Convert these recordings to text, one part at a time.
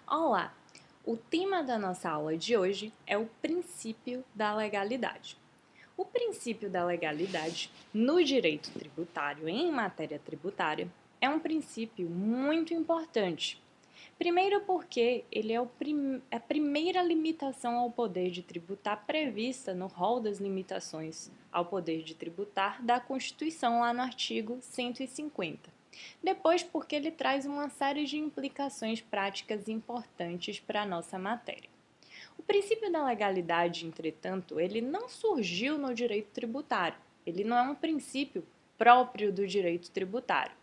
Olá! O tema da nossa aula de hoje é o princípio da legalidade. O princípio da legalidade no direito tributário, em matéria tributária, é um princípio muito importante. Primeiro, porque ele é a primeira limitação ao poder de tributar prevista no rol das limitações ao poder de tributar da Constituição, lá no artigo 150. Depois, porque ele traz uma série de implicações práticas importantes para a nossa matéria. O princípio da legalidade, entretanto, ele não surgiu no direito tributário. Ele não é um princípio próprio do direito tributário.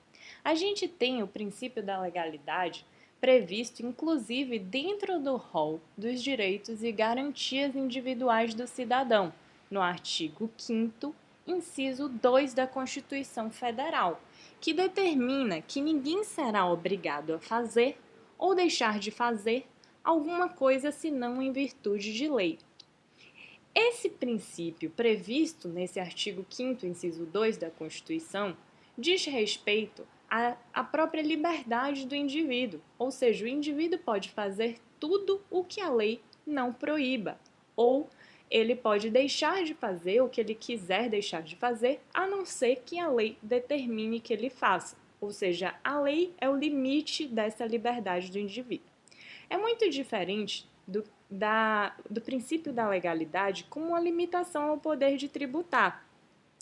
A gente tem o princípio da legalidade previsto, inclusive, dentro do rol dos direitos e garantias individuais do cidadão, no artigo 5º, inciso 2 da Constituição Federal, que determina que ninguém será obrigado a fazer ou deixar de fazer alguma coisa senão em virtude de lei. Esse princípio previsto nesse artigo 5º, inciso 2 da Constituição, diz respeito à própria liberdade do indivíduo, ou seja, o indivíduo pode fazer tudo o que a lei não proíba, ou ele pode deixar de fazer o que ele quiser deixar de fazer, a não ser que a lei determine que ele faça. Ou seja, a lei é o limite dessa liberdade do indivíduo. É muito diferente do princípio da legalidade como uma limitação ao poder de tributar,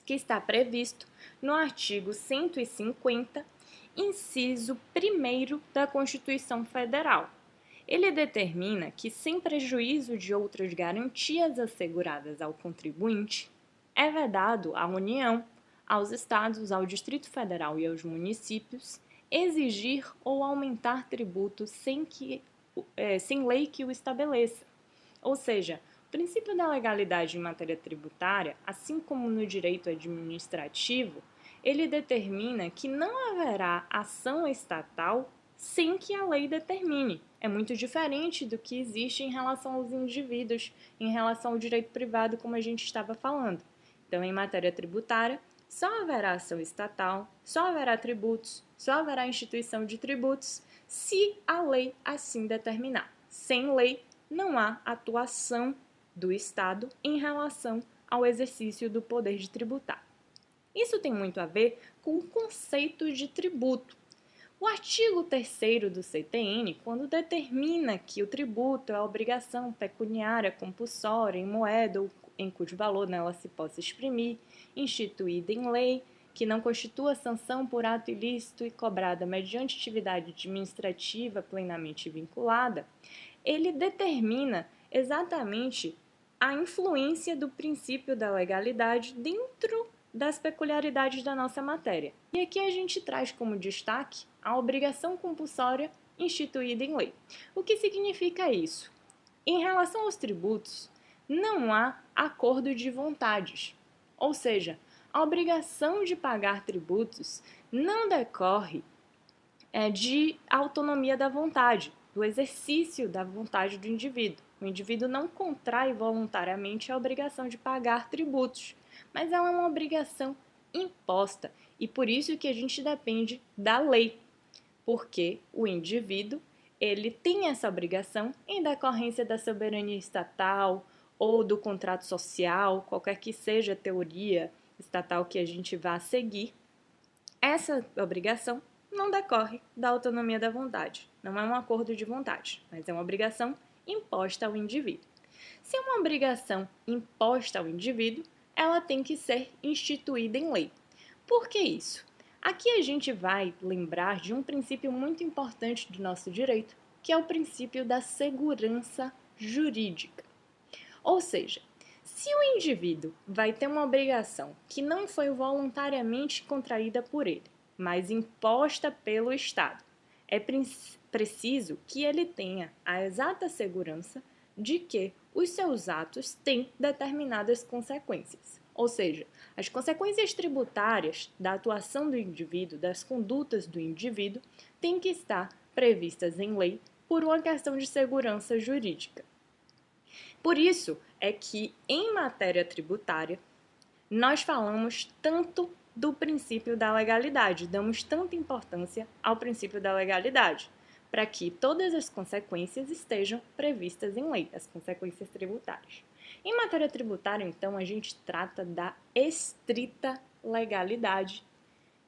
que está previsto no artigo 150, inciso 1º da Constituição Federal. Ele determina que, sem prejuízo de outras garantias asseguradas ao contribuinte, é vedado à União, aos Estados, ao Distrito Federal e aos municípios exigir ou aumentar tributos sem lei que o estabeleça. Ou seja, o princípio da legalidade em matéria tributária, assim como no direito administrativo, ele determina que não haverá ação estatal sem que a lei determine. É muito diferente do que existe em relação aos indivíduos, em relação ao direito privado, como a gente estava falando. Então, em matéria tributária, só haverá ação estatal, só haverá tributos, só haverá instituição de tributos se a lei assim determinar. Sem lei, não há atuação do Estado em relação ao exercício do poder de tributar. Isso tem muito a ver com o conceito de tributo. O artigo 3º do CTN, quando determina que o tributo é a obrigação pecuniária compulsória em moeda ou em cujo valor nela se possa exprimir, instituída em lei, que não constitua sanção por ato ilícito e cobrada mediante atividade administrativa plenamente vinculada, ele determina exatamente a influência do princípio da legalidade dentro das peculiaridades da nossa matéria. E aqui a gente traz como destaque a obrigação compulsória instituída em lei. O que significa isso? Em relação aos tributos, não há acordo de vontades, ou seja, a obrigação de pagar tributos não decorre de autonomia da vontade, do exercício da vontade do indivíduo. O indivíduo não contrai voluntariamente a obrigação de pagar tributos, mas ela é uma obrigação imposta e por isso que a gente depende da lei, porque o indivíduo ele tem essa obrigação em decorrência da soberania estatal ou do contrato social, qualquer que seja a teoria estatal que a gente vá seguir. Essa obrigação não decorre da autonomia da vontade, não é um acordo de vontade, mas é uma obrigação imposta ao indivíduo. Se é uma obrigação imposta ao indivíduo, ela tem que ser instituída em lei. Por que isso? Aqui a gente vai lembrar de um princípio muito importante do nosso direito, que é o princípio da segurança jurídica. Ou seja, se o indivíduo vai ter uma obrigação que não foi voluntariamente contraída por ele, mas imposta pelo Estado, é preciso que ele tenha a exata segurança de que os seus atos têm determinadas consequências. Ou seja, as consequências tributárias da atuação do indivíduo, das condutas do indivíduo, têm que estar previstas em lei por uma questão de segurança jurídica. Por isso é que, em matéria tributária, nós falamos tanto do princípio da legalidade, damos tanta importância ao princípio da legalidade, para que todas as consequências estejam previstas em lei, as consequências tributárias. Em matéria tributária, então, a gente trata da estrita legalidade,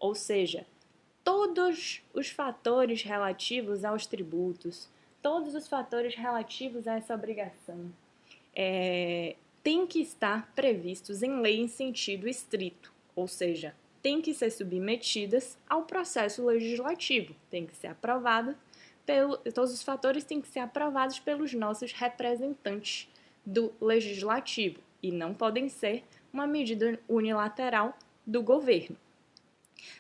ou seja, todos os fatores relativos aos tributos, todos os fatores relativos a essa obrigação, têm que estar previstos em lei em sentido estrito, ou seja, têm que ser submetidas ao processo legislativo, têm que ser aprovadas, todos os fatores têm que ser aprovados pelos nossos representantes do legislativo e não podem ser uma medida unilateral do governo.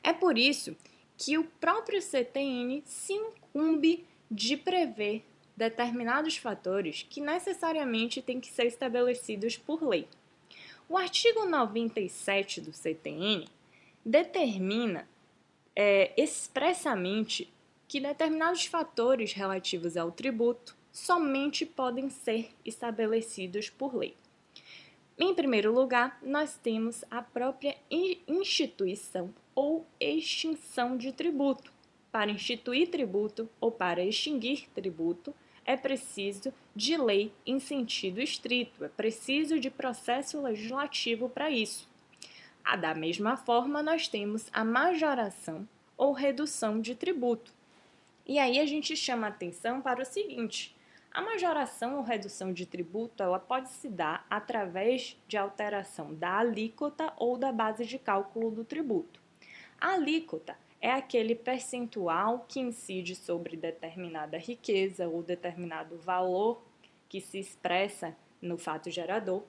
É por isso que o próprio CTN se incumbe de prever determinados fatores que necessariamente têm que ser estabelecidos por lei. O artigo 97 do CTN determina expressamente que determinados fatores relativos ao tributo somente podem ser estabelecidos por lei. Em primeiro lugar, nós temos a própria instituição ou extinção de tributo. Para instituir tributo ou para extinguir tributo, é preciso de lei em sentido estrito, é preciso de processo legislativo para isso. Da mesma forma, nós temos a majoração ou redução de tributo. E aí a gente chama atenção para o seguinte: a majoração ou redução de tributo ela pode se dar através de alteração da alíquota ou da base de cálculo do tributo. A alíquota é aquele percentual que incide sobre determinada riqueza ou determinado valor que se expressa no fato gerador,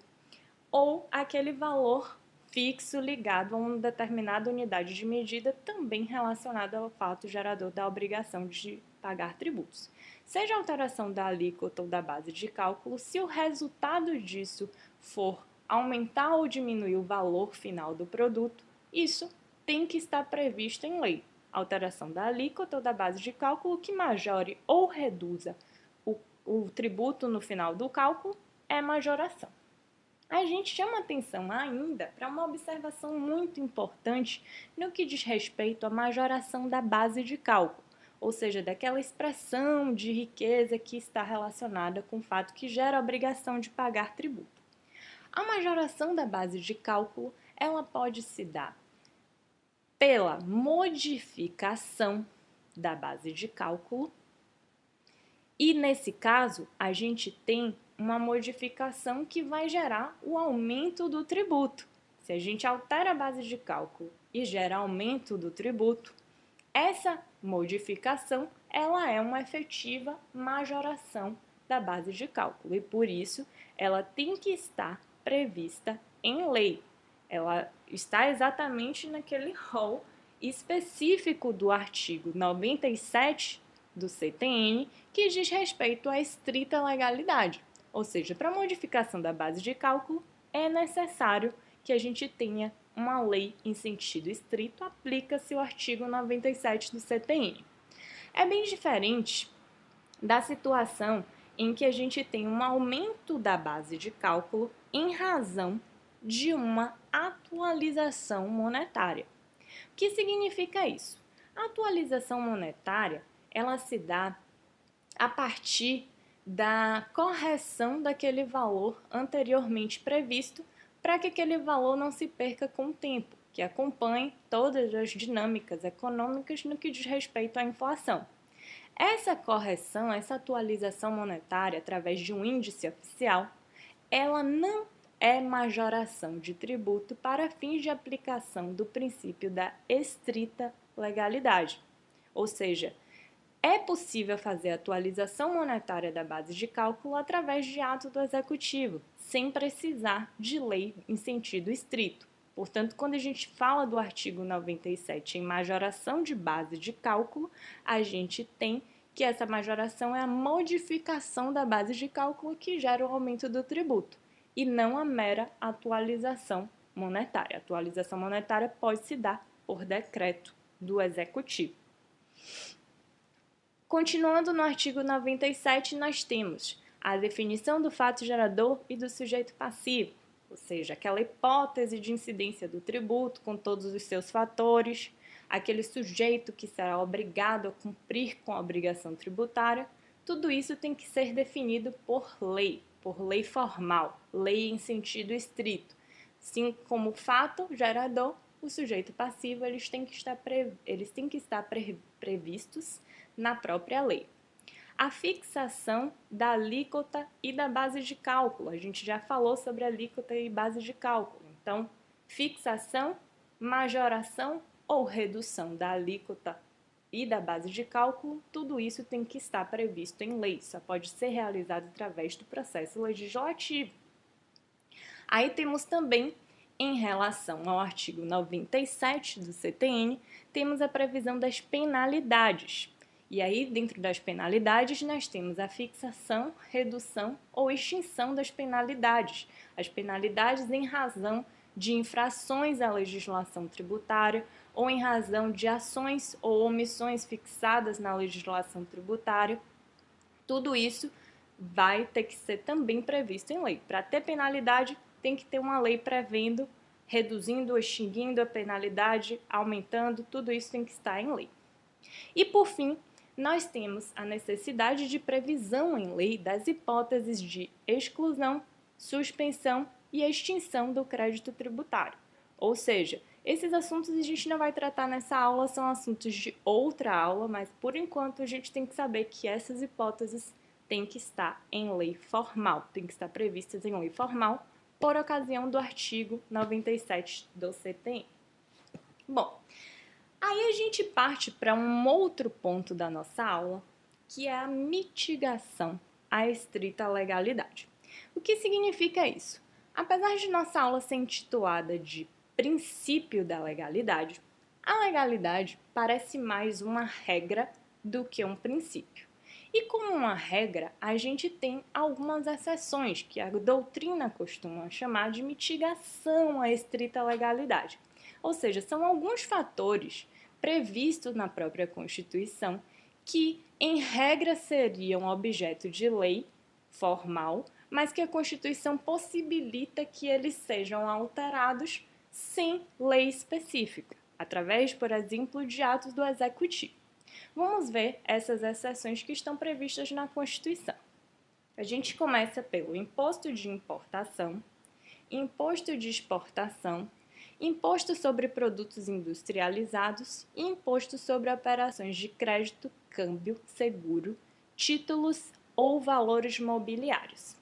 ou aquele valor fixo ligado a uma determinada unidade de medida também relacionada ao fato gerador da obrigação de pagar tributos. Seja a alteração da alíquota ou da base de cálculo, se o resultado disso for aumentar ou diminuir o valor final do produto, isso tem que estar previsto em lei. Alteração da alíquota ou da base de cálculo que majore ou reduza o tributo no final do cálculo é majoração. A gente chama atenção ainda para uma observação muito importante no que diz respeito à majoração da base de cálculo, ou seja, daquela expressão de riqueza que está relacionada com o fato que gera a obrigação de pagar tributo. A majoração da base de cálculo, ela pode se dar pela modificação da base de cálculo e, nesse caso, a gente tem uma modificação que vai gerar o aumento do tributo. Se a gente altera a base de cálculo e gera aumento do tributo, essa modificação ela é uma efetiva majoração da base de cálculo e, por isso, ela tem que estar prevista em lei. Ela está exatamente naquele rol específico do artigo 97 do CTN, que diz respeito à estrita legalidade. Ou seja, para a modificação da base de cálculo, é necessário que a gente tenha uma lei em sentido estrito, aplica-se o artigo 97 do CTN. É bem diferente da situação em que a gente tem um aumento da base de cálculo em razão de uma atualização monetária. O que significa isso? A atualização monetária, ela se dá a partir da correção daquele valor anteriormente previsto para que aquele valor não se perca com o tempo, que acompanhe todas as dinâmicas econômicas no que diz respeito à inflação. Essa correção, essa atualização monetária através de um índice oficial, ela não é majoração de tributo para fins de aplicação do princípio da estrita legalidade. Ou seja, é possível fazer a atualização monetária da base de cálculo através de ato do executivo, sem precisar de lei em sentido estrito. Portanto, quando a gente fala do artigo 97 em majoração de base de cálculo, a gente tem que essa majoração é a modificação da base de cálculo que gera o aumento do tributo, e não a mera atualização monetária. A atualização monetária pode se dar por decreto do executivo. Continuando no artigo 97, nós temos a definição do fato gerador e do sujeito passivo, ou seja, aquela hipótese de incidência do tributo com todos os seus fatores, aquele sujeito que será obrigado a cumprir com a obrigação tributária, tudo isso tem que ser definido por lei formal, lei em sentido estrito. Assim como fato gerador, o sujeito passivo, eles têm que estar previstos na própria lei. A fixação da alíquota e da base de cálculo. A gente já falou sobre alíquota e base de cálculo. Então, fixação, majoração ou redução da alíquota e da base de cálculo, tudo isso tem que estar previsto em lei, só pode ser realizado através do processo legislativo. Aí temos também, em relação ao artigo 97 do CTN, temos a previsão das penalidades. E aí, dentro das penalidades, nós temos a fixação, redução ou extinção das penalidades. As penalidades em razão de infrações à legislação tributária ou em razão de ações ou omissões fixadas na legislação tributária. Tudo isso vai ter que ser também previsto em lei. Para ter penalidade, tem que ter uma lei prevendo, reduzindo ou extinguindo a penalidade, aumentando, tudo isso tem que estar em lei. E, por fim, nós temos a necessidade de previsão em lei das hipóteses de exclusão, suspensão e extinção do crédito tributário. Ou seja, esses assuntos a gente não vai tratar nessa aula, são assuntos de outra aula, mas por enquanto a gente tem que saber que essas hipóteses têm que estar em lei formal, têm que estar previstas em lei formal por ocasião do artigo 97 do CTN. Bom, aí a gente parte para um outro ponto da nossa aula, que é a mitigação à estrita legalidade. O que significa isso? Apesar de nossa aula ser intitulada de princípio da legalidade, a legalidade parece mais uma regra do que um princípio. E como uma regra, a gente tem algumas exceções que a doutrina costuma chamar de mitigação à estrita legalidade. Ou seja, são alguns fatores previstos na própria Constituição que, em regra, seriam objeto de lei formal, mas que a Constituição possibilita que eles sejam alterados sem lei específica, através, por exemplo, de atos do Executivo. Vamos ver essas exceções que estão previstas na Constituição. A gente começa pelo imposto de importação, imposto de exportação, imposto sobre produtos industrializados e imposto sobre operações de crédito, câmbio, seguro, títulos ou valores mobiliários.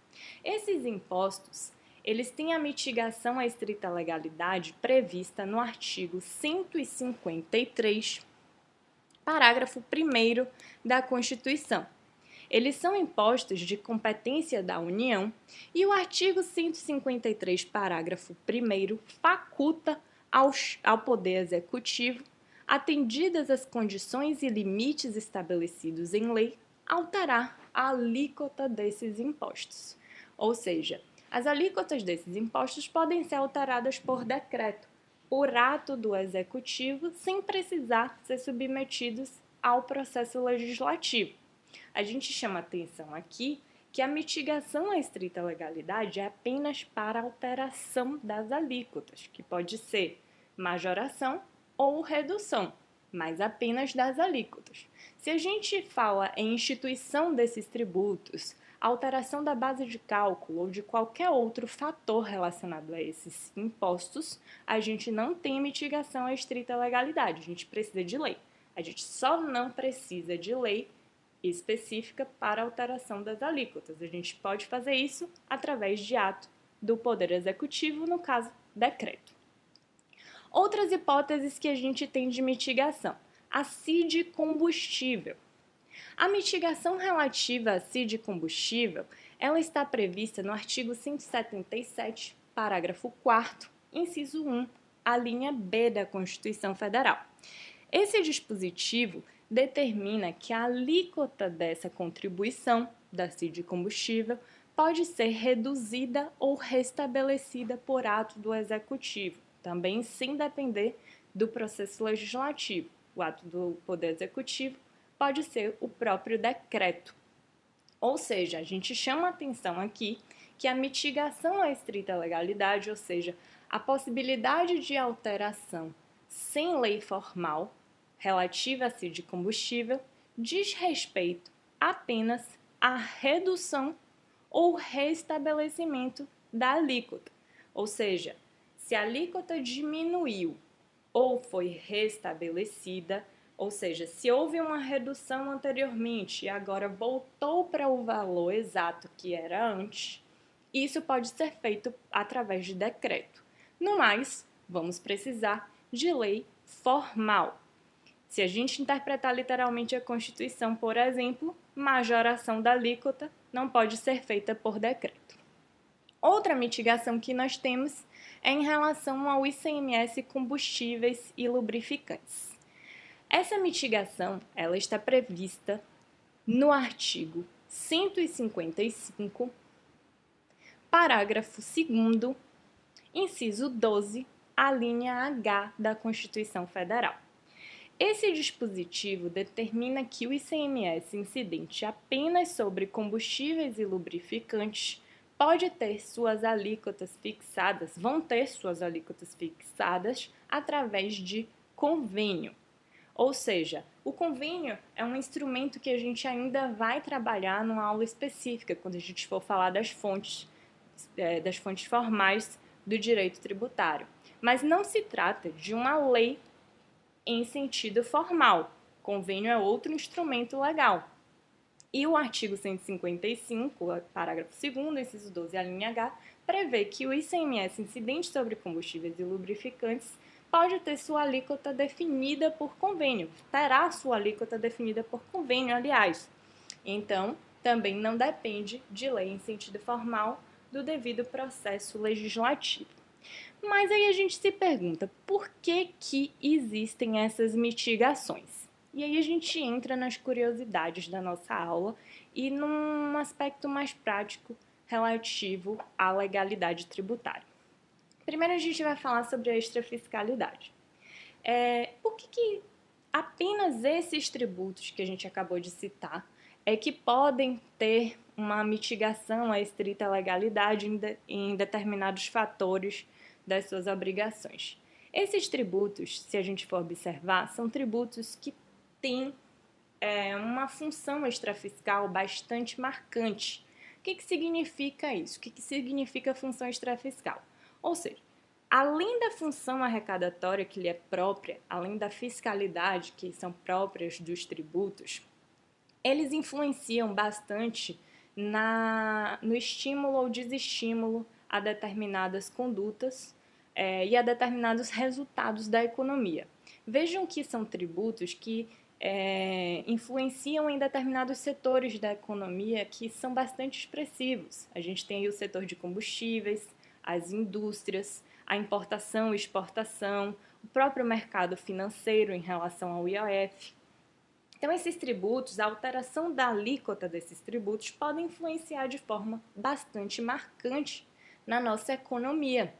Esses impostos, eles têm a mitigação à estrita legalidade prevista no artigo 153, parágrafo 1º da Constituição. Eles são impostos de competência da União e o artigo 153, parágrafo 1º, faculta ao Poder Executivo, atendidas as condições e limites estabelecidos em lei, alterar a alíquota desses impostos. Ou seja, as alíquotas desses impostos podem ser alteradas por decreto, por ato do Executivo, sem precisar ser submetidos ao processo legislativo. A gente chama atenção aqui que a mitigação à estrita legalidade é apenas para alteração das alíquotas, que pode ser majoração ou redução, mas apenas das alíquotas. Se a gente fala em instituição desses tributos, alteração da base de cálculo ou de qualquer outro fator relacionado a esses impostos, a gente não tem mitigação à estrita legalidade, a gente precisa de lei. A gente só não precisa de lei específica para alteração das alíquotas. A gente pode fazer isso através de ato do Poder Executivo, no caso, decreto. Outras hipóteses que a gente tem de mitigação. A CID combustível. A mitigação relativa à CID combustível, ela está prevista no artigo 177, parágrafo 4º, inciso 1, a linha B da Constituição Federal. Esse dispositivo determina que a alíquota dessa contribuição da CID combustível pode ser reduzida ou restabelecida por ato do Executivo, também sem depender do processo legislativo. O ato do Poder Executivo pode ser o próprio decreto. Ou seja, a gente chama atenção aqui que a mitigação à estrita legalidade, ou seja, a possibilidade de alteração sem lei formal relativa-se de combustível, diz respeito apenas à redução ou restabelecimento da alíquota. Ou seja, se a alíquota diminuiu ou foi restabelecida, ou seja, se houve uma redução anteriormente e agora voltou para o valor exato que era antes, isso pode ser feito através de decreto. No mais, vamos precisar de lei formal. Se a gente interpretar literalmente a Constituição, por exemplo, majoração da alíquota não pode ser feita por decreto. Outra mitigação que nós temos é em relação ao ICMS combustíveis e lubrificantes. Essa mitigação ela está prevista no artigo 155, parágrafo 2º, inciso 12, a linha H da Constituição Federal. Esse dispositivo determina que o ICMS incidente apenas sobre combustíveis e lubrificantes pode ter suas alíquotas fixadas, vão ter suas alíquotas fixadas através de convênio. Ou seja, o convênio é um instrumento que a gente ainda vai trabalhar numa aula específica, quando a gente for falar das fontes formais do direito tributário. Mas não se trata de uma lei em sentido formal. Convênio é outro instrumento legal. E o artigo 155, parágrafo 2º, inciso 12, a linha H, prevê que o ICMS incidente sobre combustíveis e lubrificantes pode ter sua alíquota definida por convênio, terá sua alíquota definida por convênio, aliás. Então, também não depende de lei em sentido formal do devido processo legislativo. Mas aí a gente se pergunta, por que existem essas mitigações? E aí a gente entra nas curiosidades da nossa aula e num aspecto mais prático relativo à legalidade tributária. Primeiro a gente vai falar sobre a extrafiscalidade. Por que apenas esses tributos que a gente acabou de citar é que podem ter uma mitigação à estrita legalidade em determinados fatores das suas obrigações? Esses tributos, se a gente for observar, são tributos que têm uma função extrafiscal bastante marcante. O que significa isso? O que significa função extrafiscal? Ou seja, além da função arrecadatória que lhe é própria, além da fiscalidade que são próprias dos tributos, eles influenciam bastante no estímulo ou desestímulo a determinadas condutas e a determinados resultados da economia. Vejam que são tributos que influenciam em determinados setores da economia que são bastante expressivos. A gente tem aí o setor de combustíveis, as indústrias, a importação e exportação, o próprio mercado financeiro em relação ao IOF. Então, esses tributos, a alteração da alíquota desses tributos podem influenciar de forma bastante marcante na nossa economia.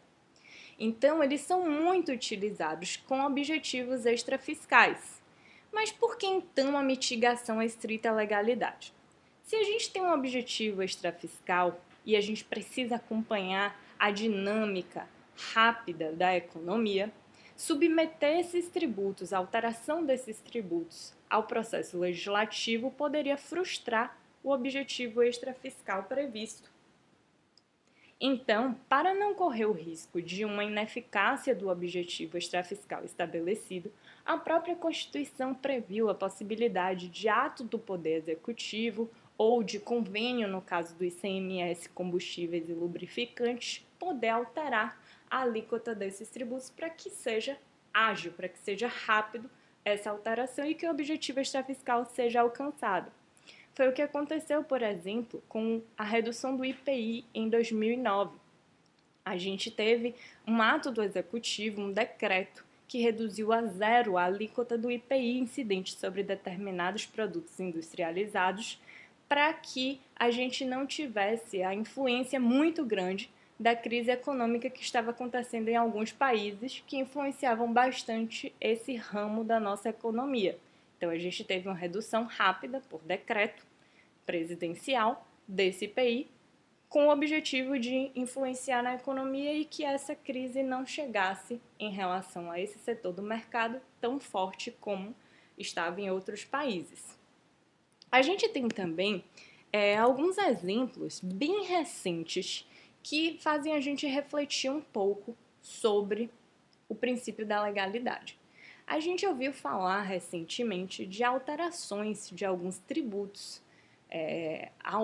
Então, eles são muito utilizados com objetivos extrafiscais. Mas por que então a mitigação à estrita legalidade? Se a gente tem um objetivo extrafiscal e a gente precisa acompanhar a dinâmica rápida da economia, submeter esses tributos, a alteração desses tributos ao processo legislativo poderia frustrar o objetivo extrafiscal previsto. Então, para não correr o risco de uma ineficácia do objetivo extrafiscal estabelecido, a própria Constituição previu a possibilidade de ato do Poder Executivo ou de convênio, no caso do ICMS, combustíveis e lubrificantes, poder alterar a alíquota desses tributos para que seja ágil, para que seja rápido essa alteração e que o objetivo extrafiscal seja alcançado. Foi o que aconteceu, por exemplo, com a redução do IPI em 2009. A gente teve um ato do Executivo, um decreto, que reduziu a zero a alíquota do IPI incidente sobre determinados produtos industrializados para que a gente não tivesse a influência muito grande da crise econômica que estava acontecendo em alguns países que influenciavam bastante esse ramo da nossa economia. Então, a gente teve uma redução rápida, por decreto presidencial, desse IPI, com o objetivo de influenciar na economia e que essa crise não chegasse em relação a esse setor do mercado tão forte como estava em outros países. A gente tem também alguns exemplos bem recentes que fazem a gente refletir um pouco sobre o princípio da legalidade. A gente ouviu falar recentemente de alterações de alguns tributos,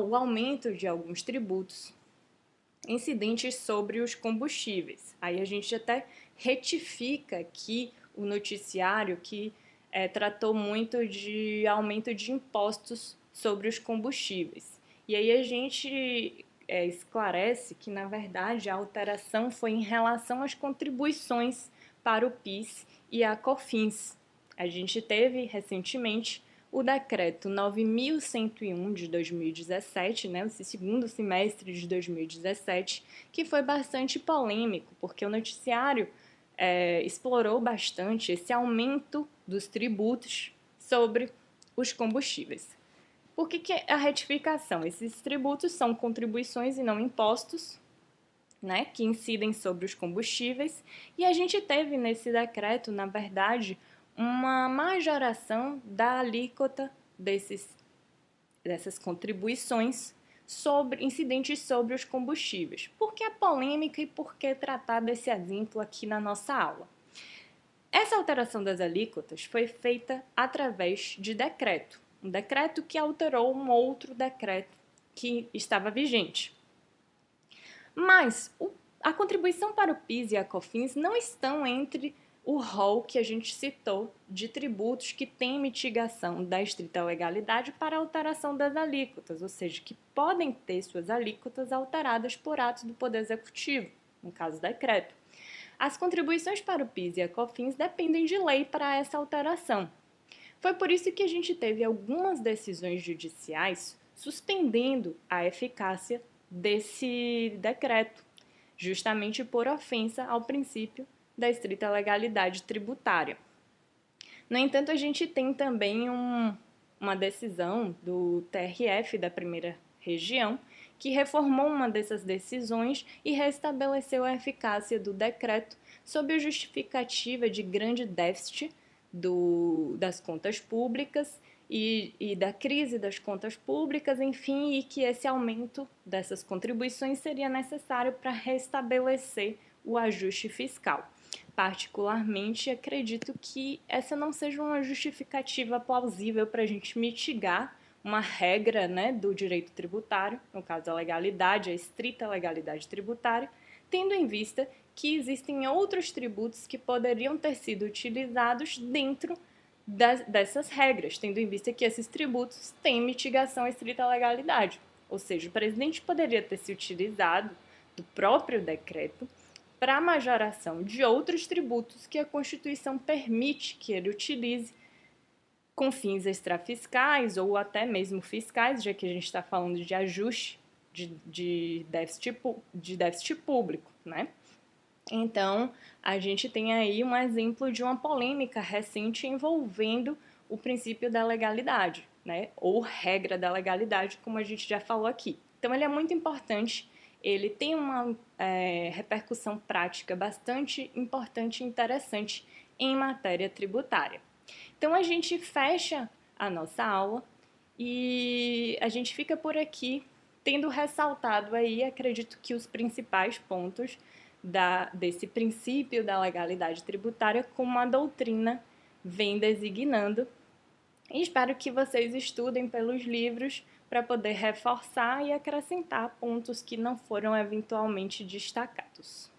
o aumento de alguns tributos incidentes sobre os combustíveis. Aí a gente até retifica aqui o noticiário que tratou muito de aumento de impostos sobre os combustíveis. E aí a gente esclarece que, na verdade, a alteração foi em relação às contribuições para o PIS e a COFINS. A gente teve recentemente o decreto 9.101 de 2017, né, esse segundo semestre de 2017, que foi bastante polêmico, porque o noticiário explorou bastante esse aumento dos tributos sobre os combustíveis. Por que a retificação? Esses tributos são contribuições e não impostos, né, que incidem sobre os combustíveis, e a gente teve nesse decreto, na verdade, uma majoração da alíquota dessas contribuições sobre incidentes sobre os combustíveis. Por que a polêmica e por que tratar desse exemplo aqui na nossa aula? Essa alteração das alíquotas foi feita através de decreto, um decreto que alterou um outro decreto que estava vigente. Mas a contribuição para o PIS e a COFINS não estão entre o rol que a gente citou de tributos que têm mitigação da estrita legalidade para alteração das alíquotas, ou seja, que podem ter suas alíquotas alteradas por atos do Poder Executivo, no caso decreto. As contribuições para o PIS e a COFINS dependem de lei para essa alteração. Foi por isso que a gente teve algumas decisões judiciais suspendendo a eficácia desse decreto, justamente por ofensa ao princípio da estrita legalidade tributária. No entanto, a gente tem também uma decisão do TRF da primeira região que reformou uma dessas decisões e restabeleceu a eficácia do decreto sob a justificativa de grande déficit das contas públicas e da crise das contas públicas, enfim, e que esse aumento dessas contribuições seria necessário para restabelecer o ajuste fiscal. Particularmente, acredito que essa não seja uma justificativa plausível para a gente mitigar uma regra, né, do direito tributário, no caso a legalidade, a estrita legalidade tributária, tendo em vista que existem outros tributos que poderiam ter sido utilizados dentro dessas regras, tendo em vista que esses tributos têm mitigação à estrita legalidade. Ou seja, o presidente poderia ter se utilizado do próprio decreto para a majoração de outros tributos que a Constituição permite que ele utilize com fins extrafiscais ou até mesmo fiscais, já que a gente está falando de ajuste de déficit público, né? Então, a gente tem aí um exemplo de uma polêmica recente envolvendo o princípio da legalidade, né? Ou regra da legalidade, como a gente já falou aqui. Então, ele é muito importante, ele tem uma repercussão prática bastante importante e interessante em matéria tributária. Então, a gente fecha a nossa aula e a gente fica por aqui tendo ressaltado aí, acredito que os principais pontos desse princípio da legalidade tributária como a doutrina vem designando. E espero que vocês estudem pelos livros para poder reforçar e acrescentar pontos que não foram eventualmente destacados.